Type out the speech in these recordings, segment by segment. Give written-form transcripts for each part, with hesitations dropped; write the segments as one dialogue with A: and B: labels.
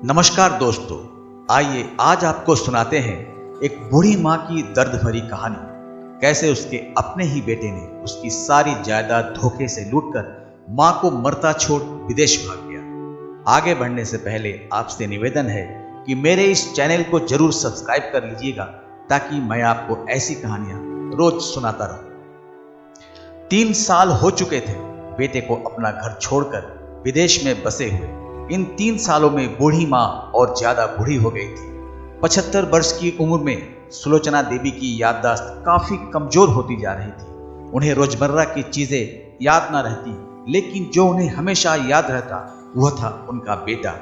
A: नमस्कार दोस्तों, आइए आज आपको सुनाते हैं एक बूढ़ी माँ की दर्द भरी कहानी। कैसे उसके अपने ही बेटे ने उसकी सारी जायदाद धोखे से लूटकर माँ को मरता छोड़ विदेश भाग गया। आगे बढ़ने से पहले आपसे निवेदन है कि मेरे इस चैनल को जरूर सब्सक्राइब कर लीजिएगा ताकि मैं आपको ऐसी कहानियां रोज सुनाता रहूं। 3 साल हो चुके थे बेटे को अपना घर छोड़कर विदेश में बसे हुए। इन 3 सालों में बूढ़ी माँ और ज्यादा बूढ़ी हो गई थी। 75 वर्ष की उम्र में सुलोचना देवी की याददाश्त काफी कमजोर होती जा रही थी। उन्हें रोजमर्रा की चीजें याद न रहती, लेकिन जो उन्हें हमेशा याद रहता वह था उनका बेटा।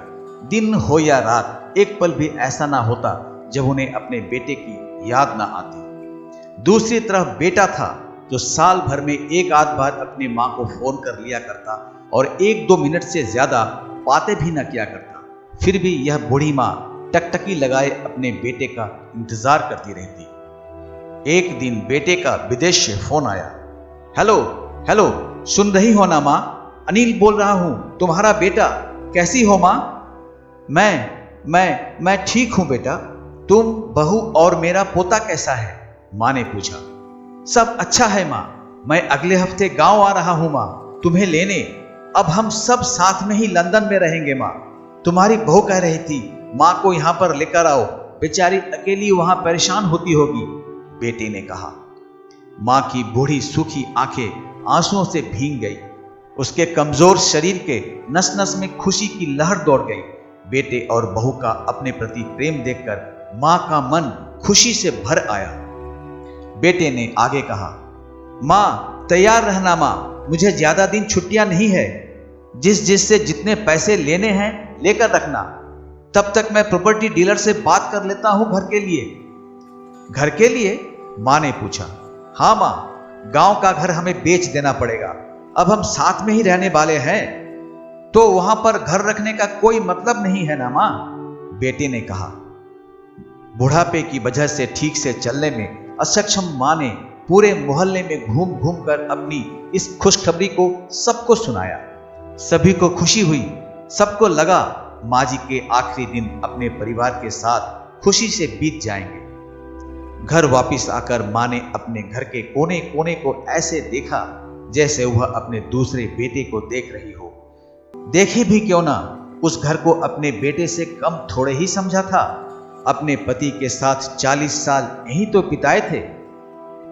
A: दिन हो या रात, एक पल भी ऐसा ना होता जब उन्हें अपने बेटे की याद ना आती। दूसरी तरफ बेटा था जो साल भर में एक आध बार अपनी माँ को फोन कर लिया करता और 1-2 मिनट से ज्यादा बातें भी न किया करता। फिर भी यह बूढ़ी माँ टकटकी लगाए अपने बेटे का इंतजार करती रहती। एक दिन बेटे का विदेश से फोन आया। हेलो हेलो, सुन रही हो ना माँ? अनिल बोल रहा हूं, तुम्हारा बेटा। कैसी हो माँ? मैं ठीक हूं बेटा। तुम, बहू और मेरा पोता कैसा है? माँ ने पूछा। सब अच्छा है माँ। मैं अगले हफ्ते गांव आ रहा हूं माँ, तुम्हें लेने। अब हम सब साथ में ही लंदन में रहेंगे माँ। तुम्हारी बहू कह रही थी माँ को यहाँ पर लेकर आओ, बेचारी अकेली वहां परेशान होती होगी, बेटे ने कहा। माँ की बूढ़ी सूखी आंखें आंसुओं से भीग गई। उसके कमजोर शरीर के नस नस में खुशी की लहर दौड़ गई। बेटे और बहू का अपने प्रति प्रेम देखकर माँ का मन खुशी से भर आया। बेटे ने आगे कहा, माँ तैयार रहना माँ, मुझे ज्यादा दिन छुट्टियां नहीं है। जिससे जितने पैसे लेने हैं लेकर रखना। तब तक मैं प्रॉपर्टी डीलर से बात कर लेता हूं घर के लिए। घर के लिए? मां ने पूछा। हाँ मां, गांव का घर हमें बेच देना पड़ेगा। अब हम साथ में ही रहने वाले हैं, तो वहां पर घर रखने का कोई मतलब नहीं है ना मां, बेटे ने कहा। बुढ़ापे की वजह से ठीक से चलने में असक्षम मां ने पूरे मोहल्ले में घूम घूम कर अपनी इस खुशखबरी को सबको सुनाया। सभी को खुशी हुई। सबको लगा माँ जी के आखिरी दिन अपने परिवार के साथ खुशी से बीत जाएंगे। घर वापस आकर माँ ने अपने घर के कोने कोने को ऐसे देखा जैसे वह अपने दूसरे बेटे को देख रही हो। देखी भी क्यों ना, उस घर को अपने बेटे से कम थोड़े ही समझा था। अपने पति के साथ 40 साल यही तो बिताए थे,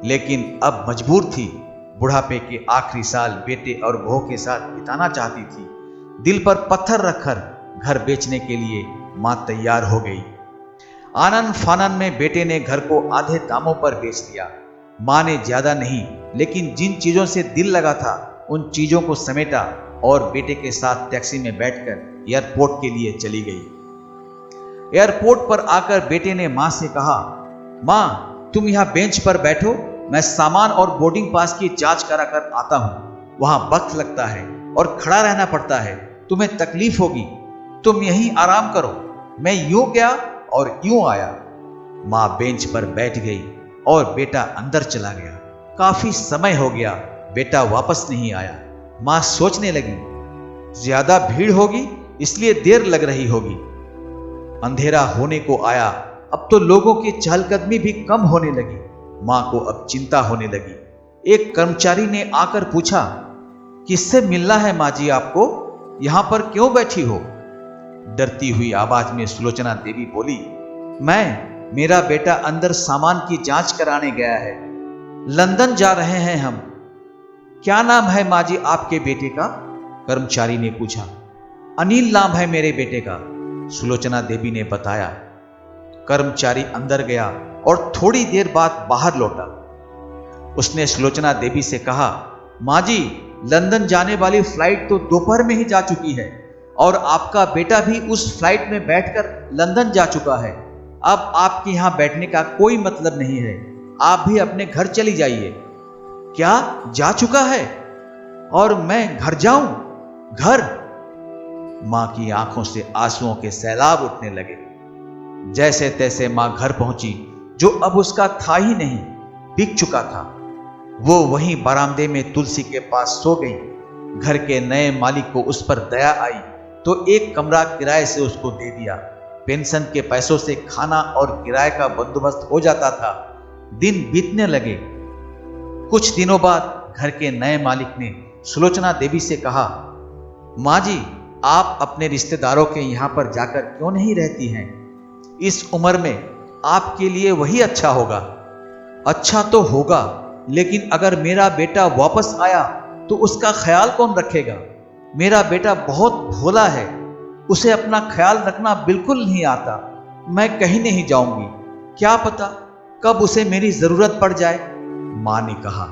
A: लेकिन अब मजबूर थी। बुढ़ापे के आखिरी साल बेटे और बहू के साथ बिताना चाहती थी। दिल पर पत्थर रखकर घर बेचने के लिए मां तैयार हो गई। आनन फानन में बेटे ने घर को आधे दामों पर बेच दिया। मां ने ज्यादा नहीं, लेकिन जिन चीजों से दिल लगा था उन चीजों को समेटा और बेटे के साथ टैक्सी में बैठकर एयरपोर्ट के लिए चली गई। एयरपोर्ट पर आकर बेटे ने मां से कहा, मां तुम यहां बेंच पर बैठो, मैं सामान और बोर्डिंग पास की जांच करा कर आता हूं। वहां वक्त लगता है और खड़ा रहना पड़ता है, तुम्हें तकलीफ होगी, तुम यहीं आराम करो। मैं यूं गया और यूं आया। मां बेंच पर बैठ गई और बेटा अंदर चला गया। काफी समय हो गया, बेटा वापस नहीं आया। मां सोचने लगी, ज्यादा भीड़ होगी इसलिए देर लग रही होगी। अंधेरा होने को आया, अब तो लोगों की चहलकदमी भी कम होने लगी। मां को अब चिंता होने लगी। एक कर्मचारी ने आकर पूछा, किससे मिलना है मां जी आपको? यहां पर क्यों बैठी हो? डरती हुई आवाज में सुलोचना देवी बोली, मेरा बेटा अंदर सामान की जांच कराने गया है। लंदन जा रहे हैं हम। क्या नाम है मां जी आपके बेटे का? कर्मचारी ने पूछा। अनिल नाम है मेरे बेटे का, सुलोचना देवी ने बताया। कर्मचारी अंदर गया और थोड़ी देर बाद बाहर लौटा। उसने सुलोचना देवी से कहा, मां जी लंदन जाने वाली फ्लाइट तो दोपहर में ही जा चुकी है और आपका बेटा भी उस फ्लाइट में बैठकर लंदन जा चुका है। अब आपके यहां बैठने का कोई मतलब नहीं है, आप भी अपने घर चली जाइए। क्या जा चुका है? और मैं घर जाऊं? घर? मां की आंखों से आंसुओं के सैलाब उठने लगे। जैसे तैसे मां घर पहुंची, जो अब उसका था ही नहीं, बिक चुका था। वो वहीं बरामदे में तुलसी के पास सो गई। घर के नए मालिक को उस पर दया आई तो एक कमरा किराए से उसको दे दिया। पेंशन के पैसों से खाना और किराए का बंदोबस्त हो जाता था। दिन बीतने लगे। कुछ दिनों बाद घर के नए मालिक ने सुलोचना देवी से कहा, माँ जी, आप अपने रिश्तेदारों के यहाँ पर जाकर क्यों नहीं रहती हैं? इस उम्र में आपके लिए वही अच्छा होगा। अच्छा तो होगा, लेकिन अगर मेरा बेटा वापस आया तो उसका ख्याल कौन रखेगा? मेरा बेटा बहुत भोला है, उसे अपना ख्याल रखना बिल्कुल नहीं आता। मैं कहीं नहीं जाऊंगी, क्या पता कब उसे मेरी जरूरत पड़ जाए, मां ने कहा।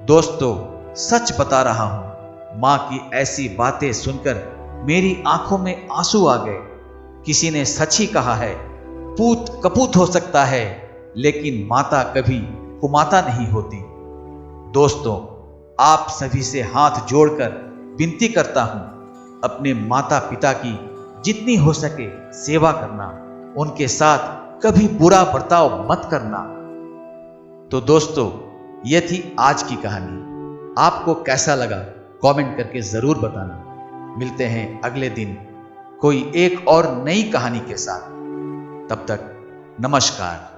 A: दोस्तों, सच बता रहा हूं, मां की ऐसी बातें सुनकर मेरी आंखों में आंसू आ गए। किसी ने सच ही कहा है, पूत कपूत हो सकता है, लेकिन माता कभी कुमाता नहीं होती। दोस्तों, आप सभी से हाथ जोड़कर विनती करता हूं, अपने माता पिता की जितनी हो सके सेवा करना, उनके साथ कभी बुरा बर्ताव मत करना। तो दोस्तों, यह थी आज की कहानी। आपको कैसा लगा कमेंट करके जरूर बताना। मिलते हैं अगले दिन कोई एक और नई कहानी के साथ। तब तक नमस्कार।